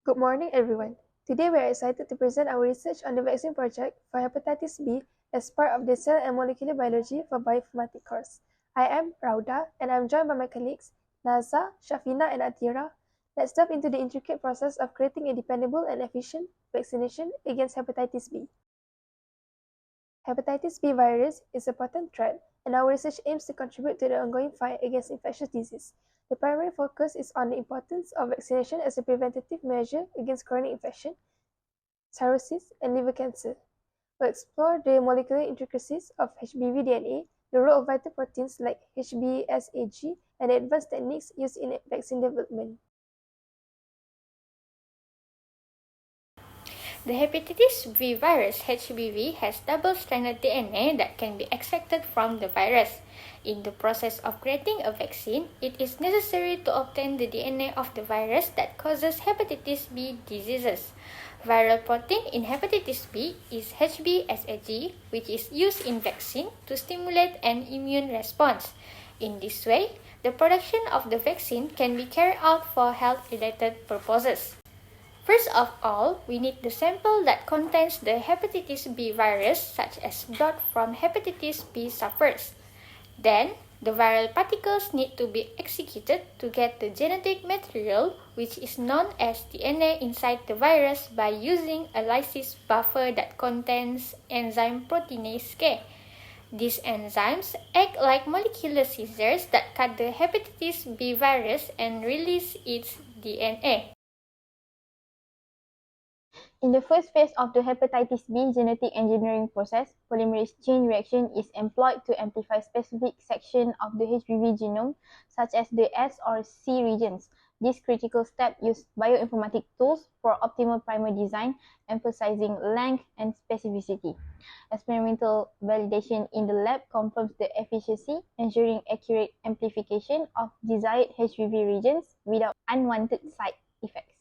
Good morning, everyone. Today we are excited to present our research on the vaccine project for hepatitis B as part of the Cell and Molecular Biology for Bioinformatics course. I am Rauda, and I am joined by my colleagues Naza, Shafina, and Atira. Let's delve into the intricate process of creating a dependable and efficient vaccination against hepatitis B. Hepatitis B virus is a potent threat, and our research aims to contribute to the ongoing fight against infectious disease. The primary focus is on the importance of vaccination as a preventative measure against chronic infection, cirrhosis, and liver cancer. We'll explore the molecular intricacies of HBV DNA, the role of vital proteins like HBsAg, and the advanced techniques used in vaccine development. The hepatitis B virus HBV has double-stranded DNA that can be extracted from the virus. In the process of creating a vaccine, it is necessary to obtain the DNA of the virus that causes hepatitis B diseases. Viral protein in hepatitis B is HBsAg, which is used in vaccine to stimulate an immune response. In this way, the production of the vaccine can be carried out for health-related purposes. First of all, we need the sample that contains the hepatitis B virus, such as blood from hepatitis B sufferers. Then, the viral particles need to be executed to get the genetic material, which is known as DNA inside the virus, by using a lysis buffer that contains enzyme proteinase K. These enzymes act like molecular scissors that cut the hepatitis B virus and release its DNA. In the first phase of the hepatitis B genetic engineering process, polymerase chain reaction is employed to amplify specific section of the HBV genome, such as the S or C regions. This critical step uses bioinformatic tools for optimal primer design, emphasizing length and specificity. Experimental validation in the lab confirms the efficacy, ensuring accurate amplification of desired HBV regions without unwanted side effects.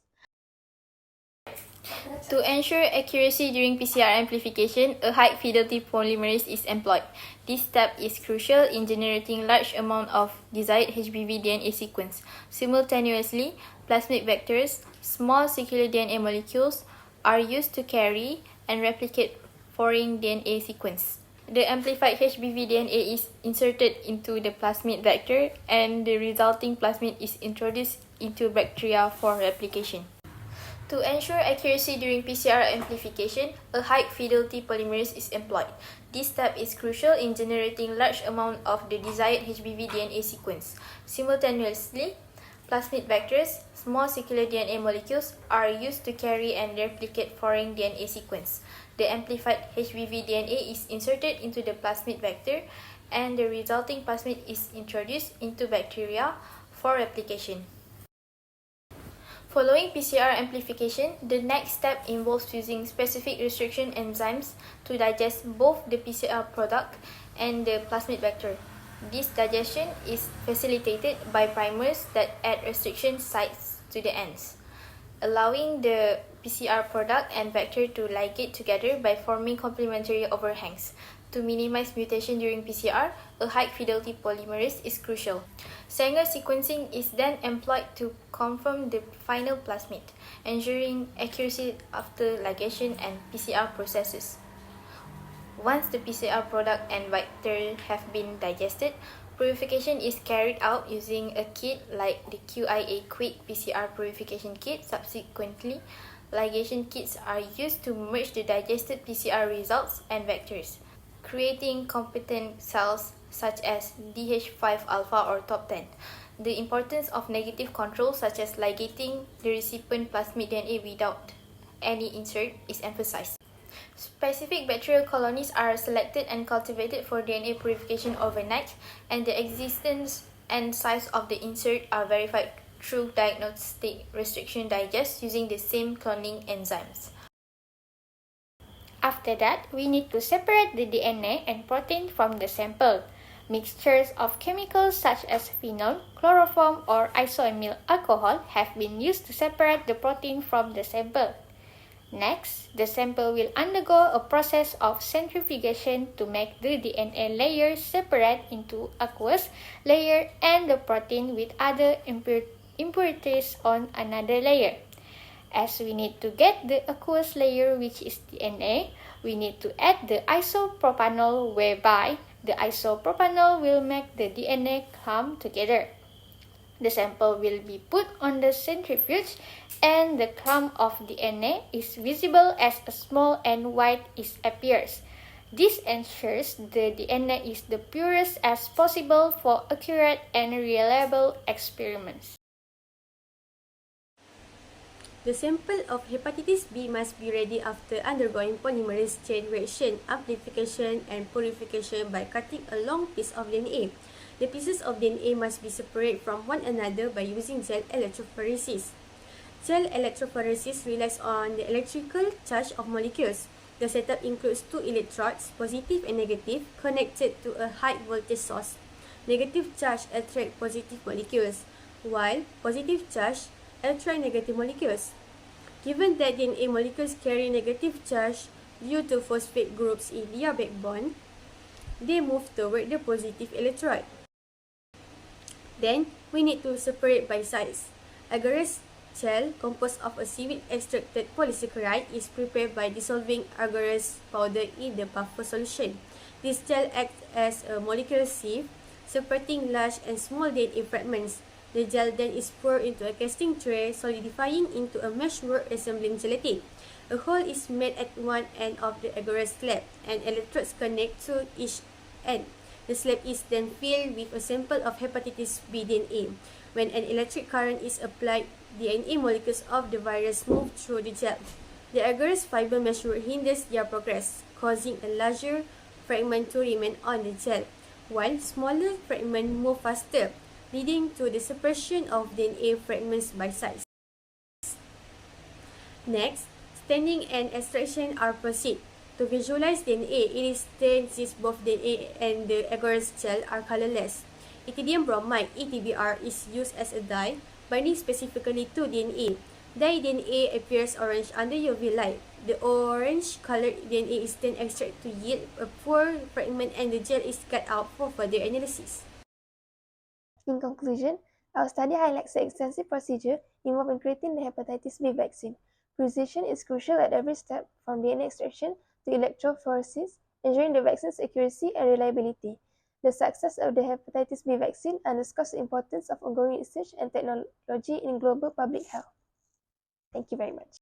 To ensure accuracy during PCR amplification, a high-fidelity polymerase is employed. This step is crucial in generating large amounts of desired HBV DNA sequence. Simultaneously, plasmid vectors, small circular DNA molecules, are used to carry and replicate foreign DNA sequence. The amplified HBV DNA is inserted into the plasmid vector, and the resulting plasmid is introduced into bacteria for replication. To ensure accuracy during PCR amplification, a high-fidelity polymerase is employed. This step is crucial in generating large amounts of the desired HBV DNA sequence. Simultaneously, plasmid vectors, small circular DNA molecules, are used to carry and replicate foreign DNA sequence. The amplified HBV DNA is inserted into the plasmid vector, and the resulting plasmid is introduced into bacteria for replication. Following PCR amplification, the next step involves using specific restriction enzymes to digest both the PCR product and the plasmid vector. This digestion is facilitated by primers that add restriction sites to the ends, allowing the PCR product and vector to ligate together by forming complementary overhangs. To minimize mutation during PCR, a high-fidelity polymerase is crucial. Sanger sequencing is then employed to confirm the final plasmid, ensuring accuracy after ligation and PCR processes. Once the PCR product and vector have been digested, purification is carried out using a kit like the QIA Quick PCR Purification Kit. Subsequently, ligation kits are used to merge the digested PCR results and vectors, creating competent cells such as DH5 alpha or top 10. The importance of negative control, such as ligating the recipient plasmid DNA without any insert, is emphasized. Specific bacterial colonies are selected and cultivated for DNA purification overnight, and the existence and size of the insert are verified through diagnostic restriction digest using the same cloning enzymes. After that, we need to separate the DNA and protein from the sample. Mixtures of chemicals such as phenol, chloroform, or isoamyl alcohol have been used to separate the protein from the sample. Next, the sample will undergo a process of centrifugation to make the DNA layer separate into aqueous layer and the protein with other impure impurities on another layer. As we need to get the aqueous layer, which is DNA, we need to add the isopropanol, whereby the isopropanol will make the DNA clump together. The sample will be put on the centrifuge and the clump of DNA is visible as a small and white it appears. This ensures the DNA is the purest as possible for accurate and reliable experiments. The sample of hepatitis B must be ready after undergoing polymerase chain reaction, amplification, and purification by cutting a long piece of DNA. The pieces of DNA must be separated from one another by using gel electrophoresis. Gel electrophoresis relies on the electrical charge of molecules. The setup includes two electrodes, positive and negative, connected to a high voltage source. Negative charge attract positive molecules, while positive charge attract negative molecules. Given that DNA molecules carry negative charge due to phosphate groups in their backbone, they move toward the positive electrode. Then, we need to separate by size. Agarose gel composed of a seaweed extracted polysaccharide is prepared by dissolving agarose powder in the buffer solution. This gel acts as a molecular sieve, separating large and small DNA fragments. The gel then is poured into a casting tray, solidifying into a meshwork resembling gelatin. A hole is made at one end of the agarose slab, and electrodes connect to each end. The slab is then filled with a sample of hepatitis B DNA. When an electric current is applied, DNA molecules of the virus move through the gel. The agarose fiber meshwork hinders their progress, causing a larger fragment to remain on the gel, while smaller fragments move faster, leading to the separation of DNA fragments by size. Next, staining and extraction are proceed. To visualize DNA, it is stained since both DNA and the agarose gel are colorless. Ethidium bromide, ETBr, is used as a dye, binding specifically to DNA. Dye DNA appears orange under UV light. The orange-colored DNA is then extracted to yield a poor fragment, and the gel is cut out for further analysis. In conclusion, our study highlights the extensive procedure involved in creating the hepatitis B vaccine. Precision is crucial at every step, from DNA extraction to electrophoresis, ensuring the vaccine's accuracy and reliability. The success of the hepatitis B vaccine underscores the importance of ongoing research and technology in global public health. Thank you very much.